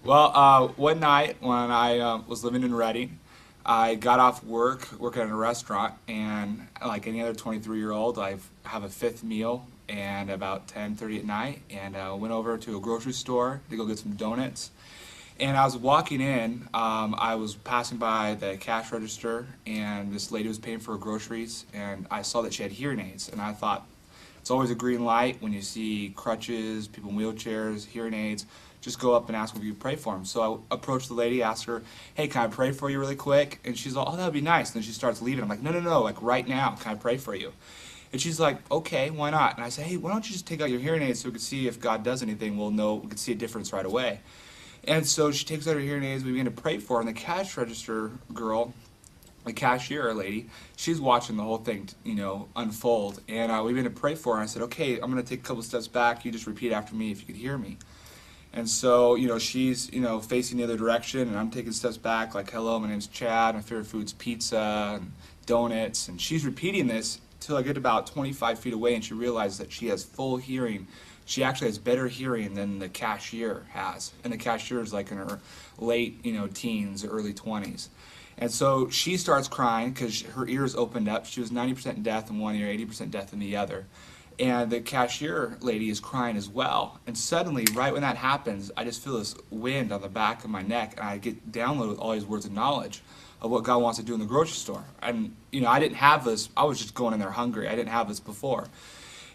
Well, one night when I was living in Reading, I got off work, working at a restaurant, and like any other 23-year-old, I have a fifth meal and about 10:30 at night, and went over to a grocery store to go get some donuts. And I was walking in, I was passing by the cash register, and this lady was paying for her groceries, and I saw that she had hearing aids, and I thought, it's always a green light when you see crutches, people in wheelchairs, hearing aids. Just go up and ask if you pray for them. So I approached the lady, asked her, "Hey, can I pray for you really quick?" And she's like, "Oh, that would be nice." And then she starts leaving. I'm like, "No, no, no, like right now, can I pray for you?" And she's like, "Okay, why not?" And I say, "Hey, why don't you just take out your hearing aids so we can see if God does anything? We'll know, we can see a difference right away." And so she takes out her hearing aids, we begin to pray for her, and the cash register girl, the cashier lady, she's watching the whole thing, unfold. And we began to pray for her. I said, "Okay, I'm going to take a couple steps back. You just repeat after me if you could hear me." And so, she's, facing the other direction, and I'm taking steps back, like, "Hello, my name's Chad. My favorite food's pizza and donuts." And she's repeating this till I get about 25 feet away, and she realizes that she has full hearing. She actually has better hearing than the cashier has. And the cashier is like in her late, teens, early 20s. And so she starts crying because her ears opened up. She was 90% deaf in one ear, 80% deaf in the other. And the cashier lady is crying as well. And suddenly, right when that happens, I just feel this wind on the back of my neck, and I get downloaded with all these words of knowledge of what God wants to do in the grocery store. And, I didn't have this. I was just going in there hungry. I didn't have this before.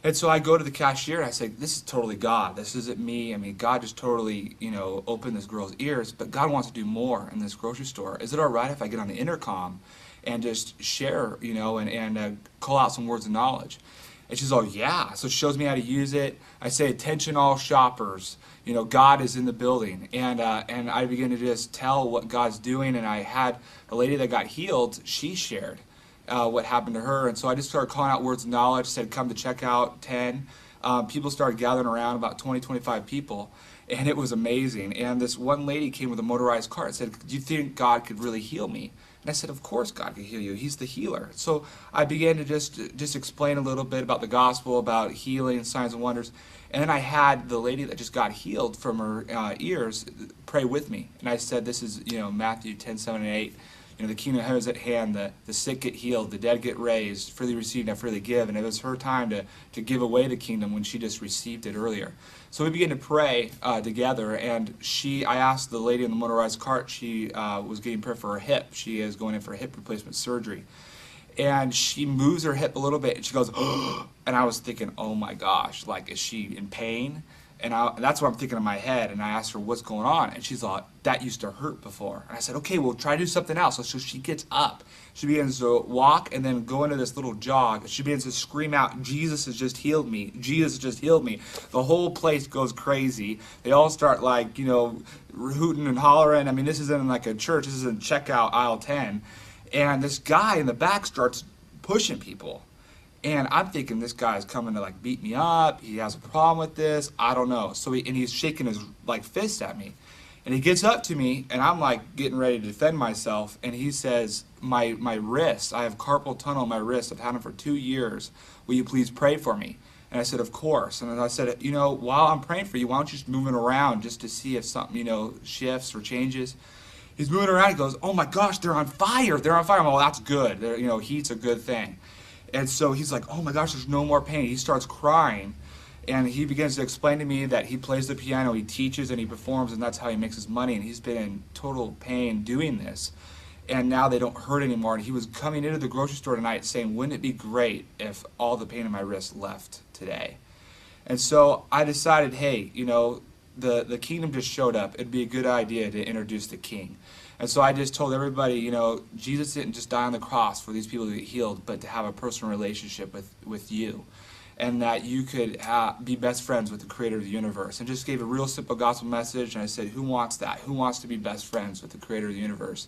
And so I go to the cashier and I say, "This is totally God. This isn't me. I mean, God just totally, opened this girl's ears, but God wants to do more in this grocery store. Is it all right if I get on the intercom and just share, and call out some words of knowledge?" And she's all, "Yeah." So she shows me how to use it. I say, "Attention all shoppers, God is in the building." And I begin to just tell what God's doing. And I had a lady that got healed, she shared what happened to her. And so I just started calling out words of knowledge, said, "Come to checkout 10." People started gathering around, about 20, 25 people, and it was amazing. And this one lady came with a motorized cart and said, "Do you think God could really heal me?" And I said, "Of course God can heal you. He's the healer." So I began to just explain a little bit about the gospel, about healing, signs and wonders. And then I had the lady that just got healed from her ears pray with me. And I said, "This is, Matthew 10:7 and 8. The kingdom of heaven is at hand, the sick get healed, the dead get raised, freely received, not freely give." And it was her time to give away the kingdom when she just received it earlier. So we began to pray together, and I asked the lady in the motorized cart, she was getting prayer for her hip. She is going in for hip replacement surgery. And she moves her hip a little bit, and she goes, "Oh," and I was thinking, "Oh my gosh, like, is she in pain?" And that's what I'm thinking in my head. And I asked her, "What's going on?" And she's like, "That used to hurt before." And I said, "Okay, well, try to do something else." So she gets up. She begins to walk and then go into this little jog. She begins to scream out, "Jesus has just healed me. Jesus has just healed me." The whole place goes crazy. They all start, like, hooting and hollering. I mean, this isn't like a church. This isn't checkout aisle 10. And this guy in the back starts pushing people. And I'm thinking, this guy's coming to, like, beat me up. He has a problem with this. I don't know. So he's shaking his, like, fist at me. And he gets up to me, and I'm, like, getting ready to defend myself. And he says, my wrist, I have carpal tunnel in my wrist. I've had them for 2 years. Will you please pray for me? And I said, "Of course." And I said, "While I'm praying for you, why don't you just move it around just to see if something, shifts or changes?" He's moving around. He goes, "Oh my gosh, they're on fire. They're on fire." I'm like, "Well, that's good. Heat's a good thing." And so he's like, "Oh my gosh, there's no more pain." He starts crying, and he begins to explain to me that he plays the piano, he teaches, and he performs, and that's how he makes his money. And he's been in total pain doing this. And now they don't hurt anymore. And he was coming into the grocery store tonight saying, "Wouldn't it be great if all the pain in my wrist left today?" And so I decided, hey, the kingdom just showed up. It'd be a good idea to introduce the king. And so I just told everybody, Jesus didn't just die on the cross for these people to get healed, but to have a personal relationship with you. And that you could be best friends with the creator of the universe. And just gave a real simple gospel message. And I said, who wants that? Who wants to be best friends with the creator of the universe?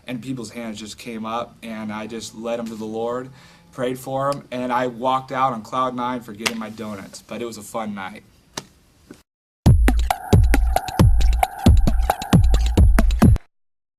And people's hands just came up, and I just led them to the Lord, prayed for them, and I walked out on cloud 9 for getting my donuts. But it was a fun night.